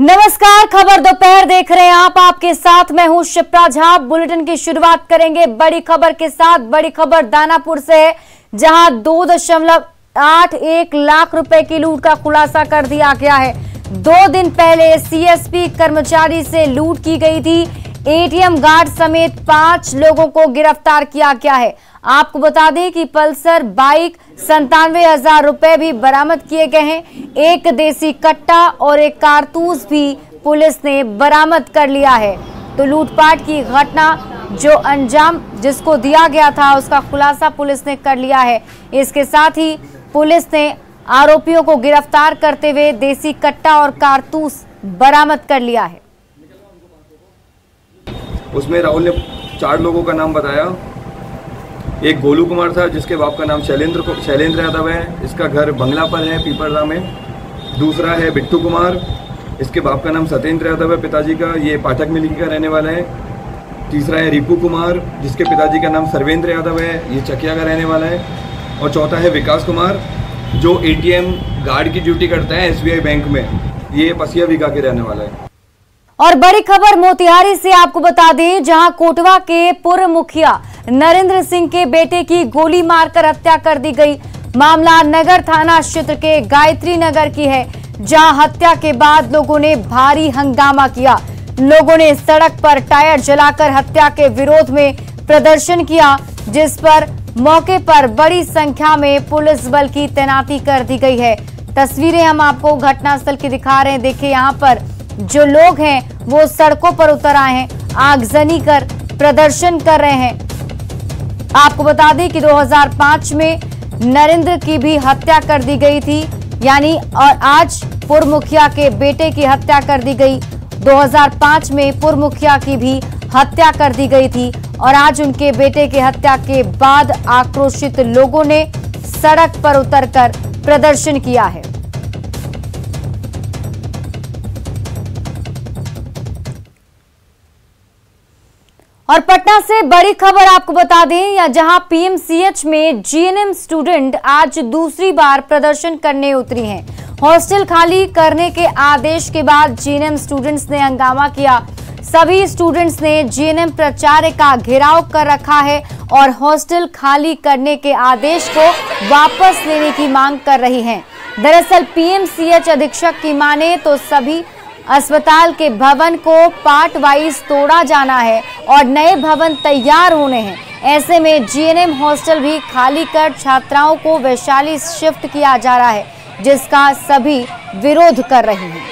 नमस्कार, खबर दोपहर देख रहे हैं आप। आपके साथ मैं हूं शिप्रा झा। बुलेटिन की शुरुआत करेंगे बड़ी खबर के साथ। बड़ी खबर दानापुर से है, जहां 2.81 लाख रुपए की लूट का खुलासा कर दिया गया है। 2 दिन पहले सीएसपी कर्मचारी से लूट की गई थी। एटीएम गार्ड समेत 5 लोगों को गिरफ्तार किया गया है। आपको बता दें कि पल्सर बाइक 97,000 रुपए भी बरामद किए गए हैं। एक देसी कट्टा और एक कारतूस भी पुलिस ने बरामद कर लिया है। तो लूटपाट की घटना जो अंजाम जिसको दिया गया था उसका खुलासा पुलिस ने कर लिया है। इसके साथ ही पुलिस ने आरोपियों को गिरफ्तार करते हुए देसी कट्टा और कारतूस बरामद कर लिया है। उसमें राहुल ने 4 लोगों का नाम बताया। एक गोलू कुमार था जिसके बाप का नाम शैलेंद्र यादव है, इसका घर बंगला पर है पीपरदा में। दूसरा है बिट्टू कुमार, इसके बाप का नाम सत्येंद्र यादव है पिताजी का, ये पाठक मिल्की का रहने वाला है। तीसरा है रिपू कुमार, जिसके पिताजी का नाम सर्वेंद्र यादव है, ये चकिया का रहने वाला है। और चौथा है विकास कुमार, जो एटीएम गार्ड की ड्यूटी करता है एसबीआई बैंक में, ये पसिया विका के रहने वाला है। और बड़ी खबर मोतिहारी से आपको बता दें, जहां कोटवा के पूर्व मुखिया नरेंद्र सिंह के बेटे की गोली मारकर हत्या कर दी गई। मामला नगर थाना क्षेत्र के गायत्री नगर की है, जहां हत्या के बाद लोगों ने भारी हंगामा किया। लोगों ने सड़क पर टायर जलाकर हत्या के विरोध में प्रदर्शन किया, जिस पर मौके पर बड़ी संख्या में पुलिस बल की तैनाती कर दी गई है। तस्वीरें हम आपको घटनास्थल की दिखा रहे हैं। देखिए, यहाँ पर जो लोग हैं वो सड़कों पर उतर आए हैं, आगजनी कर प्रदर्शन कर रहे हैं। आपको बता दें कि 2005 में नरेंद्र की भी हत्या कर दी गई थी, यानी और आज पूर्व मुखिया के बेटे की हत्या कर दी गई। 2005 में पूर्व मुखिया की भी हत्या कर दी गई थी और आज उनके बेटे की हत्या के बाद आक्रोशित लोगों ने सड़क पर उतरकर प्रदर्शन किया है। और पटना से बड़ी खबर आपको बता दें, जहां पीएमसीएच में जीएनएम स्टूडेंट आज दूसरी बार प्रदर्शन करने उतरी हैं। हॉस्टल खाली करने के आदेश के बाद जीएनएम स्टूडेंट्स ने हंगामा किया। सभी स्टूडेंट्स ने जीएनएम प्राचार्य का घेराव कर रखा है और हॉस्टल खाली करने के आदेश को वापस लेने की मांग कर रही हैं। दरअसल पीएमसीएच अधीक्षक की माने तो सभी अस्पताल के भवन को पार्ट वाइज तोड़ा जाना है और नए भवन तैयार होने हैं। ऐसे में जीएनएम हॉस्टल भी खाली कर छात्राओं को वैशाली शिफ्ट किया जा रहा है, जिसका सभी विरोध कर रहे हैं।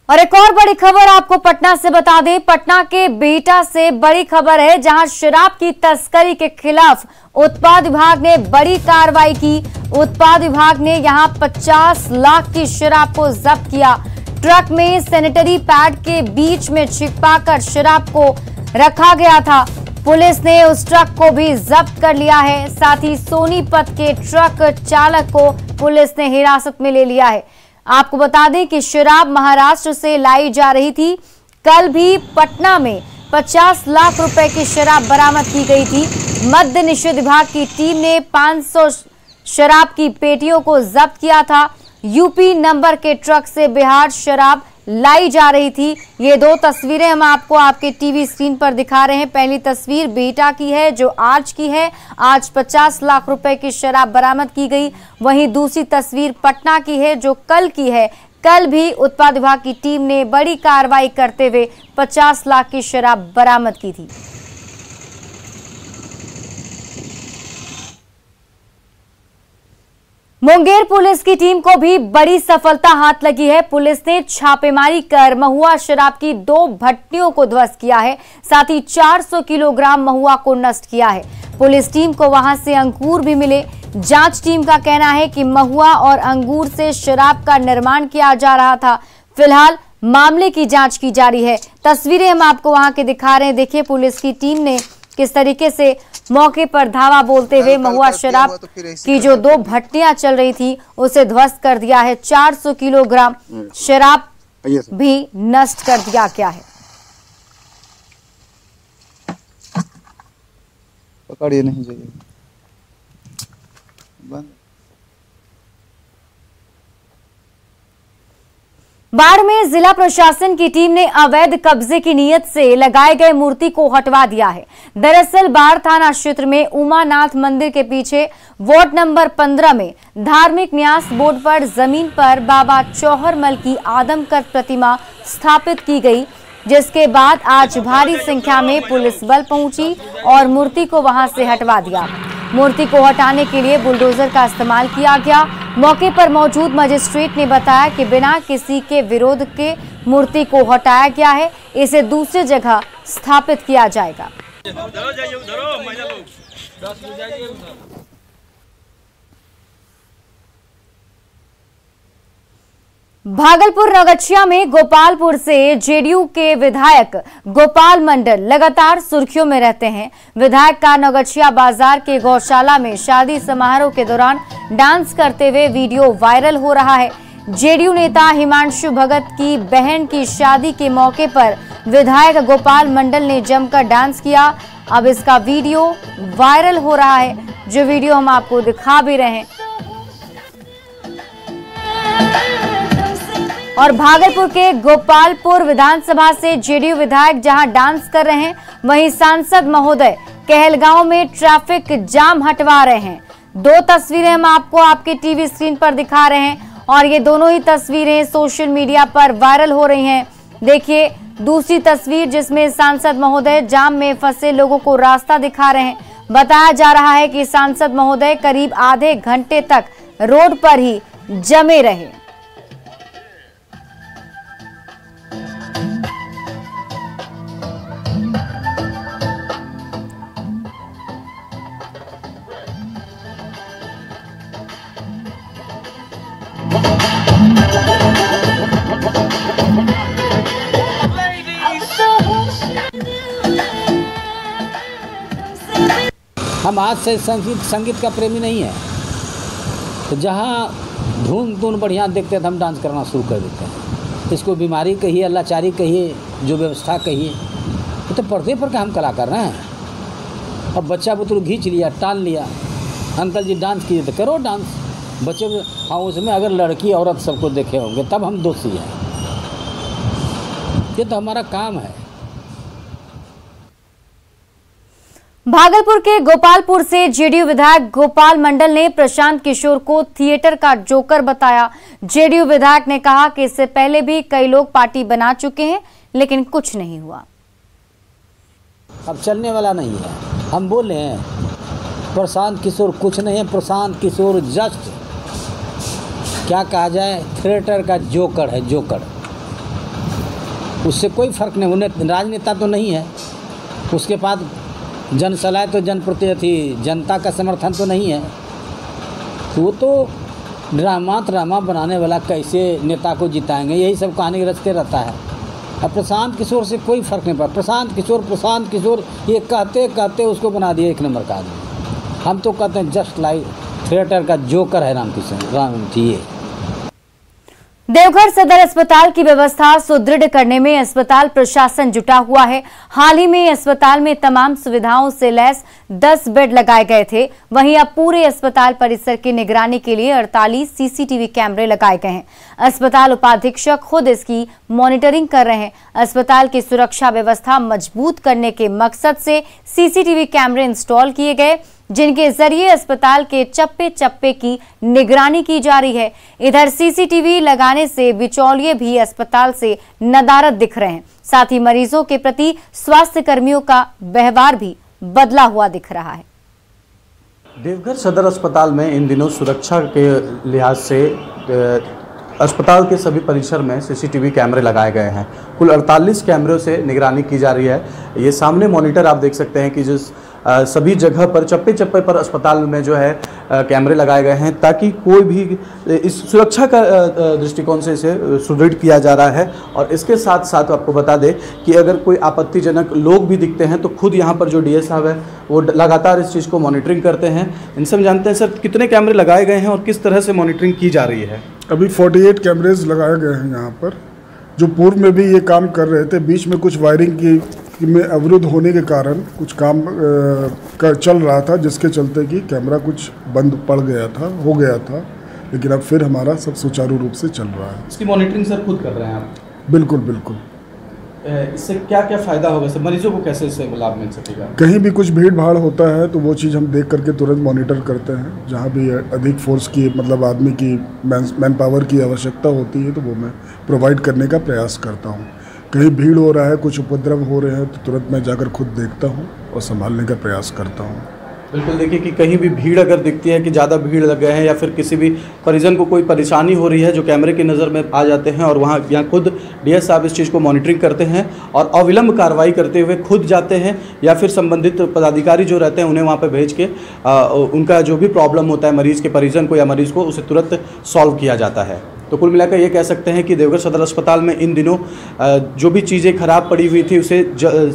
और एक और बड़ी खबर आपको पटना से बता दें, पटना के बिहटा से बड़ी खबर है, जहां शराब की तस्करी के खिलाफ उत्पाद विभाग ने बड़ी कार्रवाई की। उत्पाद विभाग ने यहां 50 लाख की शराब को जब्त किया। ट्रक में सैनिटरी पैड के बीच में छिपाकर शराब को रखा गया था। पुलिस ने उस ट्रक को भी जब्त कर लिया है। साथ ही सोनीपत के ट्रक चालक को पुलिस ने हिरासत में ले लिया है। आपको बता दें कि शराब महाराष्ट्र से लाई जा रही थी। कल भी पटना में 50 लाख रुपए की शराब बरामद की गई थी। मद्य निषेध विभाग की टीम ने 500 शराब की पेटियों को जब्त किया था। यूपी नंबर के ट्रक से बिहार शराब लाई जा रही थी। ये 2 तस्वीरें हम आपको आपके टीवी स्क्रीन पर दिखा रहे हैं। पहली तस्वीर बिहटा की है, जो आज की है। आज 50 लाख रुपए की शराब बरामद की गई। वहीं दूसरी तस्वीर पटना की है, जो कल की है। कल भी उत्पाद विभाग की टीम ने बड़ी कार्रवाई करते हुए 50 लाख की शराब बरामद की थी। मुंगेर पुलिस की टीम को भी बड़ी सफलता हाथ लगी है। पुलिस ने छापेमारी कर महुआ शराब की 2 भट्टियों को ध्वस्त किया है। साथ ही 400 किलोग्राम महुआ को नष्ट किया है। पुलिस टीम को वहां से अंगूर भी मिले। जांच टीम का कहना है कि महुआ और अंगूर से शराब का निर्माण किया जा रहा था। फिलहाल मामले की जांच की जा रही है। तस्वीरें हम आपको वहां के दिखा रहे हैं। देखिए पुलिस की टीम ने किस तरीके से मौके पर धावा बोलते हुए महुआ शराब की जो 2 भट्टियां चल रही थी उसे ध्वस्त कर दिया है। 400 किलोग्राम शराब भी नष्ट कर दिया गया है। पकड़िए नहीं जाइए। बाढ़ में जिला प्रशासन की टीम ने अवैध कब्जे की नीयत से लगाए गए मूर्ति को हटवा दिया है। दरअसल बाढ़ थाना क्षेत्र में उमानाथ मंदिर के पीछे वार्ड नंबर 15 में धार्मिक न्यास बोर्ड पर जमीन पर बाबा चौहरमल की आदमकद प्रतिमा स्थापित की गई, जिसके बाद आज भारी संख्या में पुलिस बल पहुंची और मूर्ति को वहां से हटवा दिया। मूर्ति को हटाने के लिए बुलडोजर का इस्तेमाल किया गया। मौके पर मौजूद मजिस्ट्रेट ने बताया कि बिना किसी के विरोध के मूर्ति को हटाया गया है, इसे दूसरी जगह स्थापित किया जाएगा। भागलपुर नगच्छिया में गोपालपुर से जेडीयू के विधायक गोपाल मंडल लगातार सुर्खियों में रहते हैं। विधायक का नगच्छिया बाजार के गौशाला में शादी समारोह के दौरान डांस करते हुए वीडियो वायरल हो रहा है। जेडीयू नेता हिमांशु भगत की बहन की शादी के मौके पर विधायक गोपाल मंडल ने जमकर डांस किया। अब इसका वीडियो वायरल हो रहा है, जो वीडियो हम आपको दिखा भी रहे हैं। और भागलपुर के गोपालपुर विधानसभा से जेडीयू विधायक जहां डांस कर रहे हैं, वहीं सांसद महोदय कहलगांव में ट्रैफिक जाम हटवा रहे हैं। 2 तस्वीरें हम आपको आपके टीवी स्क्रीन पर दिखा रहे हैं और ये दोनों ही तस्वीरें सोशल मीडिया पर वायरल हो रही हैं। देखिए दूसरी तस्वीर जिसमें सांसद महोदय जाम में फंसे लोगों को रास्ता दिखा रहे हैं। बताया जा रहा है कि सांसद महोदय करीब आधे घंटे तक रोड पर ही जमे रहे। हम आज से संगीत का प्रेमी नहीं है, तो जहाँ धुन बढ़िया देखते हैं तो हम डांस करना शुरू कर देते हैं। इसको बीमारी कहिए, लाचारी कहिए, जो व्यवस्था कहिए, तो पर्दे पर का हम कलाकार हैं। अब बच्चा बुतरू खींच लिया, टाल लिया, अंकल जी डांस कीजिए तो करो डांस। बच्चे हाँ उसमें अगर लड़की औरत सबको देखे होंगे तब हम दोषी हैं। ये तो हमारा काम है। भागलपुर के गोपालपुर से जेडीयू विधायक गोपाल मंडल ने प्रशांत किशोर को थिएटर का जोकर बताया। जेडीयू विधायक ने कहा कि इससे पहले भी कई लोग पार्टी बना चुके हैं लेकिन कुछ नहीं हुआ। अब चलने वाला नहीं है। हम बोले हैं प्रशांत किशोर कुछ नहीं है। प्रशांत किशोर जस्ट क्या कहा जाए, थिएटर का जोकर है, जोकर। उससे कोई फर्क नहीं। उन्हें राजनेता तो नहीं है, उसके पास जनसलाह तो जनता का समर्थन तो नहीं है, तो वो तो ड्रामा बनाने वाला कैसे नेता को जिताएंगे, यही सब कहानी रचते रहता है। अब प्रशांत किशोर से कोई फर्क नहीं पड़ा। प्रशांत किशोर ये कहते उसको बना दिया 1 नंबर का आदमी। हम तो कहते हैं जस्ट लाइक थिएटर का जोकर है राम जी। देवघर सदर अस्पताल की व्यवस्था सुदृढ़ करने में अस्पताल प्रशासन जुटा हुआ है। हाल ही में अस्पताल में तमाम सुविधाओं से लैस 10 बेड लगाए गए थे। वहीं अब पूरे अस्पताल परिसर की निगरानी के लिए 48 सीसीटीवी कैमरे लगाए गए हैं। अस्पताल उपाधीक्षक खुद इसकी मॉनिटरिंग कर रहे हैं। अस्पताल की सुरक्षा व्यवस्था मजबूत करने के मकसद से सीसीटीवी कैमरे इंस्टॉल किए गए, जिनके जरिए अस्पताल के चप्पे चप्पे की निगरानी की जा रही है। इधर सीसीटीवी लगाने से बिचौलिए भी अस्पताल से नदारद दिख रहे हैं। साथ ही मरीजों के प्रति स्वास्थ्य कर्मियों का व्यवहार भी बदला हुआ दिख रहा है। देवघर सदर अस्पताल में इन दिनों सुरक्षा के लिहाज से अस्पताल के सभी परिसर में सीसीटीवी कैमरे लगाए गए हैं। कुल 48 कैमरों से निगरानी की जा रही है। ये सामने मॉनिटर आप देख सकते हैं कि जिस सभी जगह पर चप्पे चप्पे पर अस्पताल में जो है कैमरे लगाए गए हैं, ताकि कोई भी इस सुरक्षा का दृष्टिकोण से इसे सुदृढ़ किया जा रहा है। और इसके साथ साथ आपको बता दें कि अगर कोई आपत्तिजनक लोग भी दिखते हैं तो खुद यहाँ पर जो डीएस साहब है वो लगातार इस चीज़ को मॉनिटरिंग करते हैं। इनसे हम जानते हैं सर, कितने कैमरे लगाए गए हैं और किस तरह से मॉनिटरिंग की जा रही है? अभी 48 कैमरेज लगाए गए हैं यहाँ पर, जो पूर्व में भी ये काम कर रहे थे। बीच में कुछ वायरिंग की में अवरुद्ध होने के कारण कुछ काम चल रहा था, जिसके चलते कि कैमरा कुछ बंद पड़ गया था, हो गया था, लेकिन अब फिर हमारा सब सुचारू रूप से चल रहा है। इसकी मॉनिटरिंग सर खुद कर रहे हैं आप? बिल्कुल बिल्कुल। इससे क्या क्या फ़ायदा होगा सर, मरीजों को कैसे इससे लाभ मिल सकेगा? कहीं भी कुछ भीड़ भाड़ होता है तो वो चीज़ हम देख करके तुरंत मॉनिटर करते हैं। जहाँ भी अधिक फोर्स की, मतलब आदमी की मैन पावर की आवश्यकता होती है तो वो मैं प्रोवाइड करने का प्रयास करता हूँ। कहीं भीड़ हो रहा है, कुछ उपद्रव हो रहे हैं तो तुरंत मैं जाकर खुद देखता हूँ और संभालने का प्रयास करता हूँ। बिल्कुल, देखिए कि कहीं भी भीड़ अगर दिखती है कि ज़्यादा भीड़ लग गए हैं या फिर किसी भी परिजन को कोई परेशानी हो रही है, जो कैमरे की नज़र में आ जाते हैं और वहाँ यहाँ खुद डीएस साहब इस चीज़ को मॉनिटरिंग करते हैं और अविलंब कार्रवाई करते हुए खुद जाते हैं या फिर संबंधित पदाधिकारी जो रहते हैं उन्हें वहाँ पर भेज के उनका जो भी प्रॉब्लम होता है मरीज़ के परिजन को या मरीज़ को, उसे तुरंत सॉल्व किया जाता है। तो कुल मिलाकर ये कह सकते हैं कि देवघर सदर अस्पताल में इन दिनों जो भी चीज़ें खराब पड़ी हुई थी उसे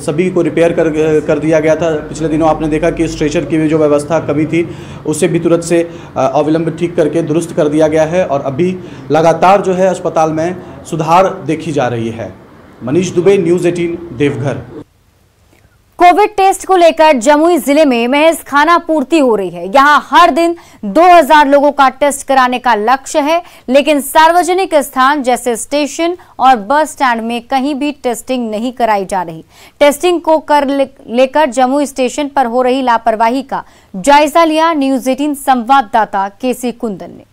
सभी को रिपेयर कर दिया गया था। पिछले दिनों आपने देखा कि स्ट्रेचर की जो व्यवस्था कमी थी उसे भी तुरंत से अविलंब ठीक करके दुरुस्त कर दिया गया है और अभी लगातार जो है अस्पताल में सुधार देखी जा रही है। Manish Dubey, news 18 Deoghar. Covid test को लेकर जमुई जिले में महज खाना पूर्ति हो रही है। यहां हर दिन 2000 लोगों का टेस्ट कराने का लक्ष्य है, लेकिन सार्वजनिक स्थान जैसे स्टेशन और बस स्टैंड में कहीं भी टेस्टिंग नहीं कराई जा रही। टेस्टिंग को लेकर जमुई स्टेशन पर हो रही लापरवाही का जायजा लिया न्यूज़ 18 संवाददाता केसी कुंदन ने।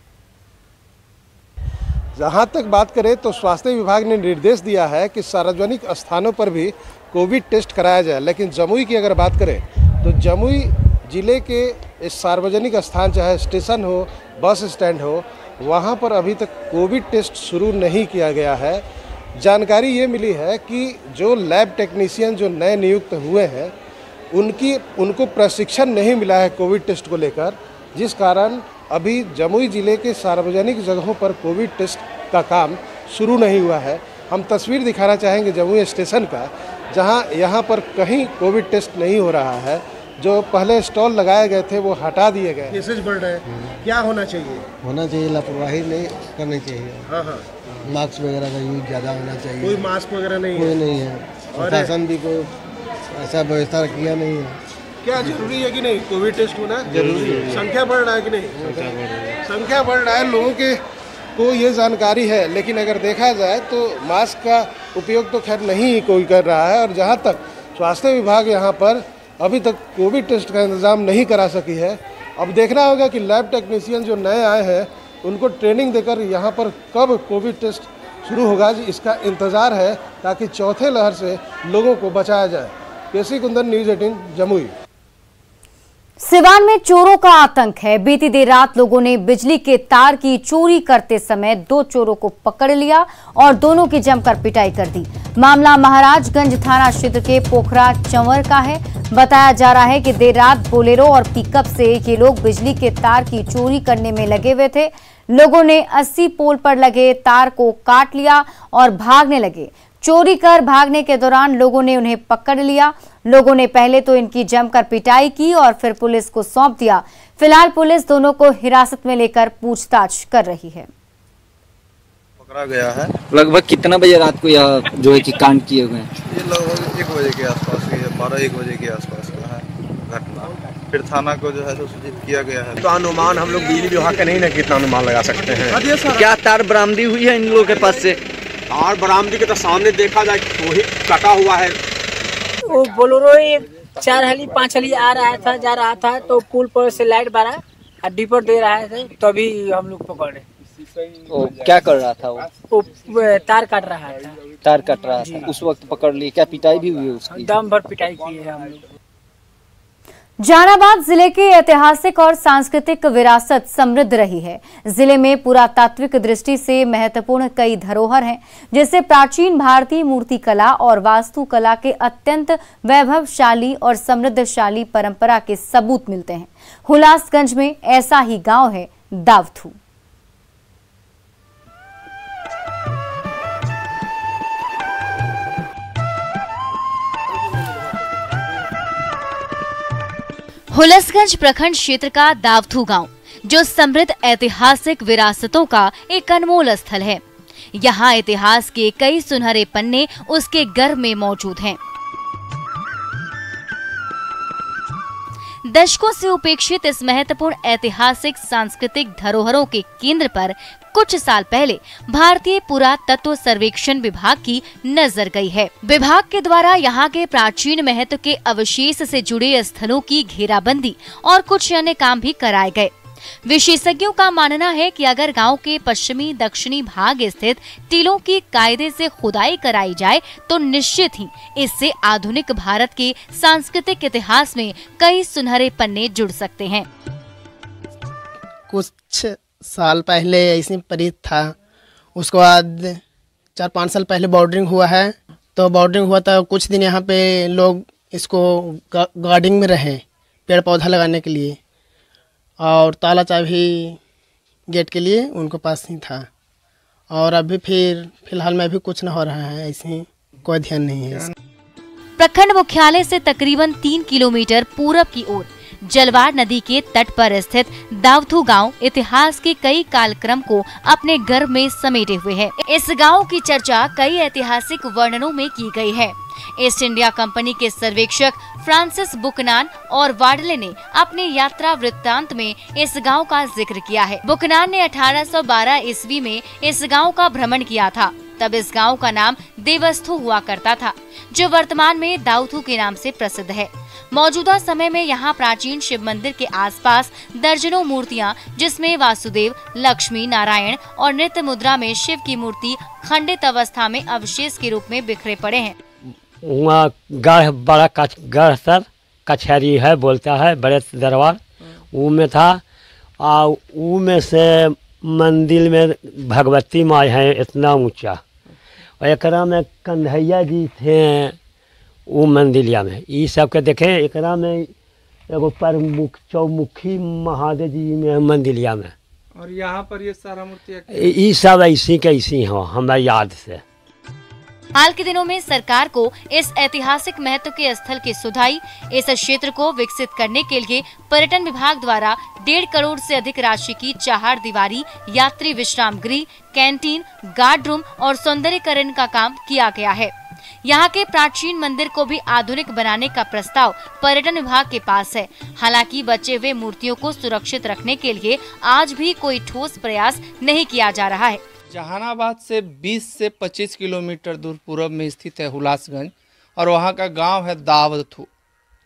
जहाँ तक बात करें तो स्वास्थ्य विभाग ने निर्देश दिया है कि सार्वजनिक स्थानों पर भी कोविड टेस्ट कराया जाए, लेकिन जमुई की अगर बात करें तो जमुई जिले के इस सार्वजनिक स्थान, चाहे स्टेशन हो, बस स्टैंड हो, वहाँ पर अभी तक कोविड टेस्ट शुरू नहीं किया गया है। जानकारी ये मिली है कि जो लैब टेक्नीशियन जो नए नियुक्त हुए हैं उनको प्रशिक्षण नहीं मिला है कोविड टेस्ट को लेकर, जिस कारण अभी जमुई जिले के सार्वजनिक जगहों पर कोविड टेस्ट का काम शुरू नहीं हुआ है। हम तस्वीर दिखाना चाहेंगे जमुई स्टेशन का, जहां यहाँ पर कहीं कोविड टेस्ट नहीं हो रहा है। जो पहले स्टॉल लगाए गए थे वो हटा दिए गए। केसेस बढ़ रहे हैं, क्या होना चाहिए? होना चाहिए, लापरवाही नहीं करनी चाहिए। हाँ हाँ, मास्क वगैरह का यूज ज़्यादा होना चाहिए। कोई मास्क वगैरह नहीं कोई है? नहीं है। प्रशासन भी कोई ऐसा व्यवस्था किया नहीं है। क्या जरूरी है कि नहीं कोविड टेस्ट होना? जरूरी है। संख्या बढ़ रहा है कि नहीं? संख्या बढ़ रहा है, लोगों के को ये जानकारी है, लेकिन अगर देखा जाए तो मास्क का उपयोग तो खैर नहीं कोई कर रहा है। और जहाँ तक स्वास्थ्य विभाग यहाँ पर अभी तक कोविड टेस्ट का इंतज़ाम नहीं करा सकी है। अब देखना होगा कि लैब टेक्नीशियन जो नए आए हैं उनको ट्रेनिंग देकर यहाँ पर कब कोविड टेस्ट शुरू होगा, इसका इंतज़ार है, ताकि चौथे लहर से लोगों को बचाया जाए। केसी कुंदन, न्यूज़ 18 जमुई। सिवान में चोरों का आतंक है। बीती देर रात लोगों ने बिजली के तार की चोरी करते समय 2 चोरों को पकड़ लिया और दोनों की जमकर पिटाई कर दी। मामला महाराजगंज थाना क्षेत्र के पोखरा चंवर का है। बताया जा रहा है कि देर रात बोलेरो और पिकअप से ये लोग बिजली के तार की चोरी करने में लगे हुए थे। लोगों ने 80 पोल पर लगे तार को काट लिया और भागने लगे। चोरी कर भागने के दौरान लोगों ने उन्हें पकड़ लिया। लोगों ने पहले तो इनकी जमकर पिटाई की और फिर पुलिस को सौंप दिया। फिलहाल पुलिस दोनों को हिरासत में लेकर पूछताछ कर रही है। पकड़ा गया है। लगभग कितना बजे रात को यह जो है कि कांड किए हुए हैं? ये लगभग 1 बजे के आसपास, 12-1 बजे के आसपास का है घटना। फिर थाना को जो है तो सूचित किया गया है। तो अनुमान हम लोग बिजली विभाग का नहीं ना कितना अनुमान लगा सकते हैं। क्या तार बरामदी हुई है इन लोगों के पास से? तार बरामदी के तो सामने देखा जाए तो ही कटा हुआ है। वो बोलेरो 4 हली 5 हली आ रहा था, जा रहा था, तो पुल पर से लाइट बारा अड्डी पर दे रहा है, तभी हम लोग पकड़े। क्या कर रहा था वो? तार काट रहा था। तार काट रहा था, उस वक्त पकड़ लिए। क्या पिटाई भी हुई है उसकी? दम भर पिटाई की है हम लोग। जहानाबाद जिले की ऐतिहासिक और सांस्कृतिक विरासत समृद्ध रही है। जिले में पुरातात्विक दृष्टि से महत्वपूर्ण कई धरोहर हैं, जिससे प्राचीन भारतीय मूर्ति कला और वास्तुकला के अत्यंत वैभवशाली और समृद्धशाली परंपरा के सबूत मिलते हैं। हुलासगंज में ऐसा ही गांव है दावथू। हुलासगंज प्रखंड क्षेत्र का दावथू गांव, जो समृद्ध ऐतिहासिक विरासतों का एक अनमोल स्थल है। यहाँ इतिहास के कई सुनहरे पन्ने उसके गर्भ में मौजूद हैं। दशकों से उपेक्षित इस महत्वपूर्ण ऐतिहासिक सांस्कृतिक धरोहरों के केंद्र पर कुछ साल पहले भारतीय पुरातत्व सर्वेक्षण विभाग की नजर गई है। विभाग के द्वारा यहाँ के प्राचीन महत्व के अवशेष से जुड़े स्थलों की घेराबंदी और कुछ अन्य काम भी कराए गए। विशेषज्ञों का मानना है कि अगर गांव के पश्चिमी दक्षिणी भाग स्थित टीलों की कायदे से खुदाई कराई जाए तो निश्चित ही इससे आधुनिक भारत के सांस्कृतिक इतिहास में कई सुनहरे पन्ने जुड़ सकते हैं। कुछ साल पहले ऐसे परित था, उसके बाद 4-5 साल पहले बॉर्डरिंग हुआ है। तो बॉर्डरिंग हुआ था, कुछ दिन यहाँ पे लोग इसको गार्डनिंग में रहे, पेड़ पौधा लगाने के लिए, और ताला चाबी गेट के लिए उनको पास ही था। और अभी फिलहाल में भी कुछ न हो रहा है, ऐसे ही कोई ध्यान नहीं है। प्रखंड मुख्यालय से तकरीबन 3 किलोमीटर पूरब की ओर जलवार नदी के तट पर स्थित दावथू गांव इतिहास के कई कालक्रम को अपने गर्भ में समेटे हुए है। इस गांव की चर्चा कई ऐतिहासिक वर्णनों में की गई है। ईस्ट इंडिया कंपनी के सर्वेक्षक फ्रांसिस बुकनान और वाडले ने अपने यात्रा वृत्तांत में इस गांव का जिक्र किया है। बुकनान ने 1812 ईस्वी में इस गांव का भ्रमण किया था। तब इस गांव का नाम देवस्थू हुआ करता था, जो वर्तमान में दावथू के नाम से प्रसिद्ध है। मौजूदा समय में यहाँ प्राचीन शिव मंदिर के आसपास दर्जनों मूर्तियाँ, जिसमें वासुदेव, लक्ष्मी, नारायण और नृत्य मुद्रा में शिव की मूर्ति खंडित अवस्था में अवशेष के रूप में बिखरे पड़े हैं। वहाँ गढ़ बड़ा गढ़ सब कचहरी है, बोलता है बड़े दरबार, वो में था। वो में से मंदिर में भगवती माँ है इतना ऊंचा, और एकरा में कन्हैया जी थे वो मंदिलिया में। ये सब के देखें, एकरा में एगो प्रमुख चौमुखी महादेव जी में मंदिलिया में। और यहाँ पर ये सारा मूर्तियाँ ये सब ऐसी कैसी हो हमारे याद से। हाल के दिनों में सरकार को इस ऐतिहासिक महत्व के स्थल की सुधाई, इस क्षेत्र को विकसित करने के लिए पर्यटन विभाग द्वारा 1.5 करोड़ से अधिक राशि की चहार दीवारी, यात्री विश्राम गृह, कैंटीन, गार्ड रूम और सौंदर्यीकरण का काम किया गया है। यहाँ के प्राचीन मंदिर को भी आधुनिक बनाने का प्रस्ताव पर्यटन विभाग के पास है। हालांकि बचे हुए मूर्तियों को सुरक्षित रखने के लिए आज भी कोई ठोस प्रयास नहीं किया जा रहा है। जहानाबाद से 20 से 25 किलोमीटर दूर पूर्व में स्थित है हुलासगंज, और वहाँ का गांव है दावथू,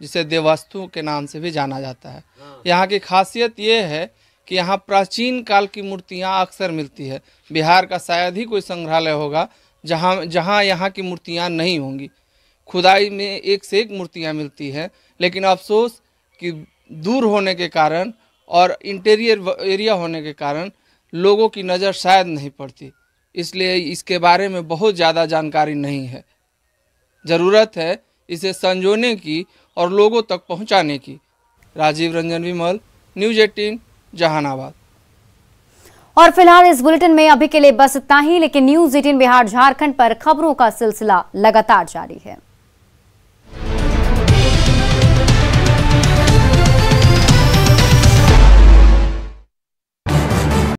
जिसे देवस्थू के नाम से भी जाना जाता है। यहाँ की खासियत ये है कि यहाँ प्राचीन काल की मूर्तियाँ अक्सर मिलती है। बिहार का शायद ही कोई संग्रहालय होगा जहाँ यहाँ की मूर्तियाँ नहीं होंगी। खुदाई में एक से एक मूर्तियाँ मिलती हैं, लेकिन अफसोस कि दूर होने के कारण और इंटीरियर एरिया होने के कारण लोगों की नज़र शायद नहीं पड़ती, इसलिए इसके बारे में बहुत ज़्यादा जानकारी नहीं है। ज़रूरत है इसे संजोने की और लोगों तक पहुंचाने की। राजीव रंजन विमल, न्यूज़ 18 जहानाबाद। और फिलहाल इस बुलेटिन में अभी के लिए बस इतना ही, लेकिन न्यूज़ 18 बिहार झारखंड पर खबरों का सिलसिला लगातार जारी है।